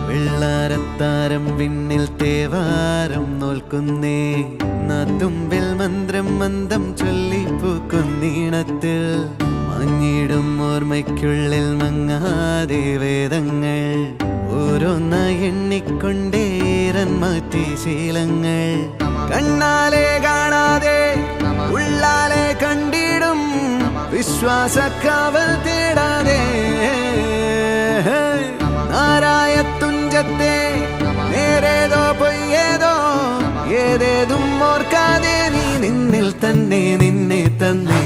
വെള്ളാരത്താരം വിണ്ണിൽ തേവാരം നോൽക്കുന്നേ നാത്തുമ്പിൽ മന്ത്രം മന്ദം ചൊല്ലിപ്പൂക്കുന്നീണത്തിൽ മങ്ങിടും ഓർമ്മയ്ക്കുള്ളിൽ മങ്ങാതെ വേദങ്ങൾ ഓരോന്നായി എണ്ണിക്കൊണ്ടേരൻ മാറ്റി ശീലങ്ങൾ കണ്ണാലെ കാണാതെ ഉള്ളാലെ കണ്ടിടും വിശ്വാസക്കാവൽ തേടാതെ നാരായ തുഞ്ചത്തെ നേരേതോ പൊയ്യേതോ ഏതേതും ഓർക്കാതെ നീ നിന്നിൽ തന്നെ നിന്നെ തന്നെ